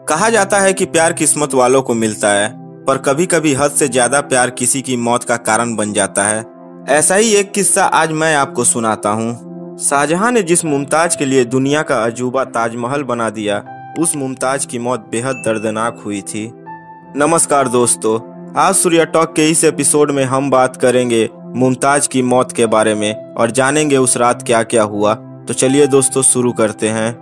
कहा जाता है कि प्यार किस्मत वालों को मिलता है, पर कभी कभी हद से ज्यादा प्यार किसी की मौत का कारण बन जाता है। ऐसा ही एक किस्सा आज मैं आपको सुनाता हूँ। शाहजहां ने जिस मुमताज के लिए दुनिया का अजूबा ताजमहल बना दिया, उस मुमताज की मौत बेहद दर्दनाक हुई थी। नमस्कार दोस्तों, आज सूर्या टॉक के इस एपिसोड में हम बात करेंगे मुमताज की मौत के बारे में और जानेंगे उस रात क्या क्या हुआ। तो चलिए दोस्तों शुरू करते हैं।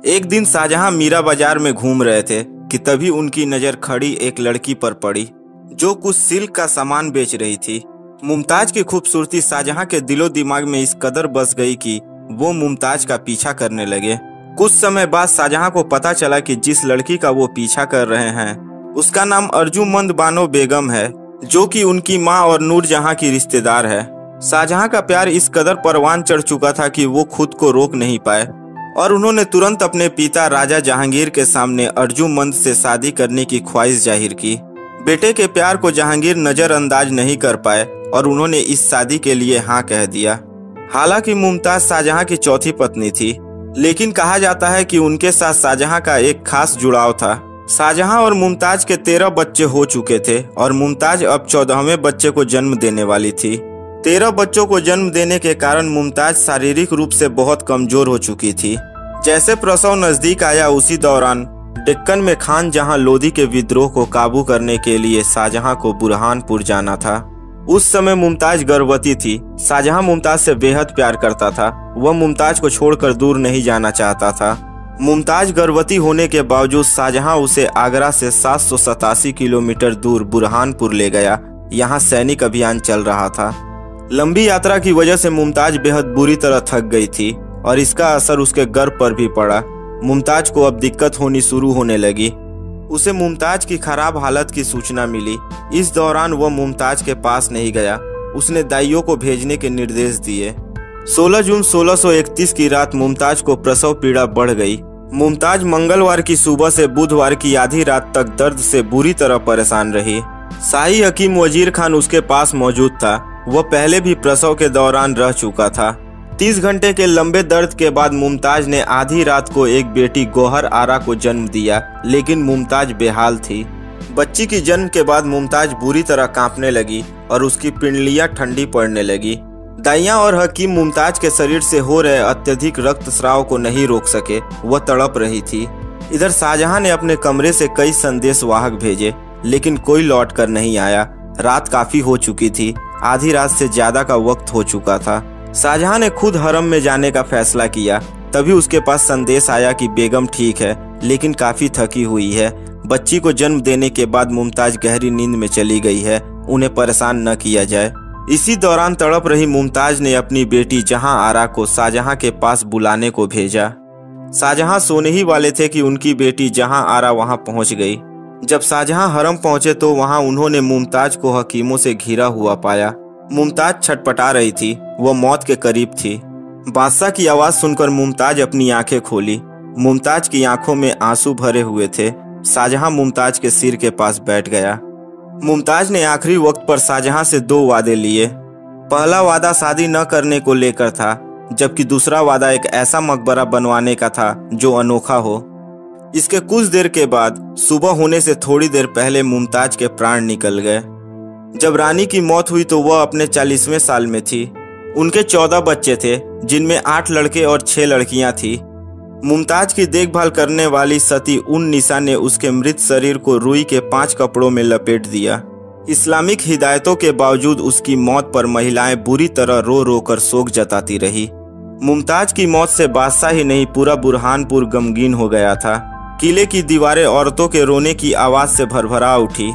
एक दिन शाहजहां मीरा बाजार में घूम रहे थे कि तभी उनकी नजर खड़ी एक लड़की पर पड़ी जो कुछ सिल्क का सामान बेच रही थी। मुमताज की खूबसूरती शाहजहां के दिलो दिमाग में इस कदर बस गई कि वो मुमताज का पीछा करने लगे। कुछ समय बाद शाहजहां को पता चला कि जिस लड़की का वो पीछा कर रहे हैं उसका नाम अर्जुमंद बानो बेगम है, जो कि उनकी माँ और नूरजहां की रिश्तेदार है। शाहजहां का प्यार इस कदर परवान चढ़ चुका था कि वो खुद को रोक नहीं पाए और उन्होंने तुरंत अपने पिता राजा जहांगीर के सामने अर्जुमंद से शादी करने की ख्वाहिश जाहिर की। बेटे के प्यार को जहांगीर नजरअंदाज नहीं कर पाए और उन्होंने इस शादी के लिए हाँ कह दिया। हालांकि मुमताज शाहजहां की चौथी पत्नी थी, लेकिन कहा जाता है कि उनके साथ शाहजहां का एक खास जुड़ाव था। शाहजहां और मुमताज के 13 बच्चे हो चुके थे और मुमताज अब 14वें बच्चे को जन्म देने वाली थी। 13 बच्चों को जन्म देने के कारण मुमताज शारीरिक रूप से बहुत कमजोर हो चुकी थी। जैसे प्रसव नजदीक आया उसी दौरान डेक्कन में खान जहां लोधी के विद्रोह को काबू करने के लिए शाहजहां को बुरहानपुर जाना था। उस समय मुमताज गर्भवती थी। शाहजहां मुमताज से बेहद प्यार करता था। वह मुमताज को छोड़कर दूर नहीं जाना चाहता था। मुमताज गर्भवती होने के बावजूद शाहजहां उसे आगरा से 787 किलोमीटर दूर बुरहानपुर ले गया। यहाँ सैनिक अभियान चल रहा था। लंबी यात्रा की वजह से मुमताज बेहद बुरी तरह थक गई थी और इसका असर उसके गर्भ पर भी पड़ा। मुमताज को अब दिक्कत होनी शुरू होने लगी। उसे मुमताज की खराब हालत की सूचना मिली। इस दौरान वह मुमताज के पास नहीं गया। उसने दाइयों को भेजने के निर्देश दिए। 16 जून 1631 की रात मुमताज को प्रसव पीड़ा बढ़ गई। मुमताज मंगलवार की सुबह से बुधवार की आधी रात तक दर्द से बुरी तरह परेशान रही। शाही हकीम वजीर खान उसके पास मौजूद था। वह पहले भी प्रसव के दौरान रह चुका था। 30 घंटे के लंबे दर्द के बाद मुमताज ने आधी रात को एक बेटी गौहर आरा को जन्म दिया, लेकिन मुमताज बेहाल थी। बच्ची की जन्म के बाद मुमताज बुरी तरह कांपने लगी और उसकी पिंडलियां ठंडी पड़ने लगी। दाइयां और हकीम मुमताज के शरीर से हो रहे अत्यधिक रक्तस्राव को नहीं रोक सके। वह तड़प रही थी। इधर शाहजहां ने अपने कमरे से कई संदेश वाहक भेजे, लेकिन कोई लौट कर नहीं आया। रात काफी हो चुकी थी। आधी रात से ज्यादा का वक्त हो चुका था। शाहजहां ने खुद हरम में जाने का फैसला किया। तभी उसके पास संदेश आया कि बेगम ठीक है, लेकिन काफी थकी हुई है। बच्ची को जन्म देने के बाद मुमताज गहरी नींद में चली गई है। उन्हें परेशान न किया जाए। इसी दौरान तड़प रही मुमताज ने अपनी बेटी जहां आरा को शाहजहां के पास बुलाने को भेजा। शाहजहां सोने ही वाले थे कि उनकी बेटी जहां आरा वहां पहुंच गई। जब शाहजहां हरम पहुंचे तो वहां उन्होंने मुमताज को हकीमों से घिरा हुआ पाया। मुमताज छटपटा रही थी। वह मौत के करीब थी। बादशाह की आवाज सुनकर मुमताज अपनी आंखें खोली। मुमताज की आंखों में आंसू भरे हुए थे। शाहजहां मुमताज के सिर के पास बैठ गया। मुमताज ने आखिरी वक्त पर शाहजहां से 2 वादे लिए। पहला वादा शादी न करने को लेकर था, जबकि दूसरा वादा एक ऐसा मकबरा बनवाने का था जो अनोखा हो। इसके कुछ देर के बाद सुबह होने से थोड़ी देर पहले मुमताज के प्राण निकल गए। जब रानी की मौत हुई तो वह अपने 40वें साल में थी। उनके 14 बच्चे थे, जिनमें 8 लड़के और 6 लड़कियां थी। मुमताज की देखभाल करने वाली सती उन निसा ने उसके मृत शरीर को रुई के 5 कपड़ों में लपेट दिया। इस्लामिक हिदायतों के बावजूद उसकी मौत पर महिलाएं बुरी तरह रो रो कर शोक जताती रही। मुमताज की मौत से बादशाह ही नहीं, पूरा बुरहानपुर गमगीन हो गया था। किले की दीवारें औरतों के रोने की आवाज से भरभरा उठी।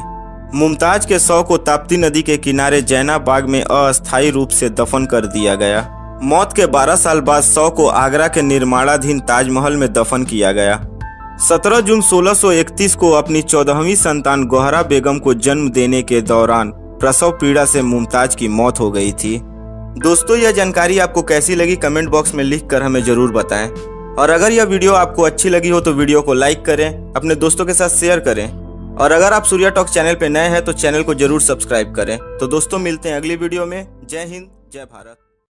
मुमताज के शव को ताप्ती नदी के किनारे जैना बाग में अस्थायी रूप से दफन कर दिया गया। मौत के 12 साल बाद शव को आगरा के निर्माणाधीन ताजमहल में दफन किया गया। 17 जून 1631 को अपनी 14वीं संतान गौहरा बेगम को जन्म देने के दौरान प्रसव पीड़ा से मुमताज की मौत हो गई थी। दोस्तों, यह जानकारी आपको कैसी लगी कमेंट बॉक्स में लिखकर हमें जरूर बताएं। और अगर यह वीडियो आपको अच्छी लगी हो तो वीडियो को लाइक करें, अपने दोस्तों के साथ शेयर करें और अगर आप सूर्या टॉक चैनल पे नए हैं तो चैनल को जरूर सब्सक्राइब करें। तो दोस्तों मिलते हैं अगली वीडियो में। जय हिंद, जय भारत।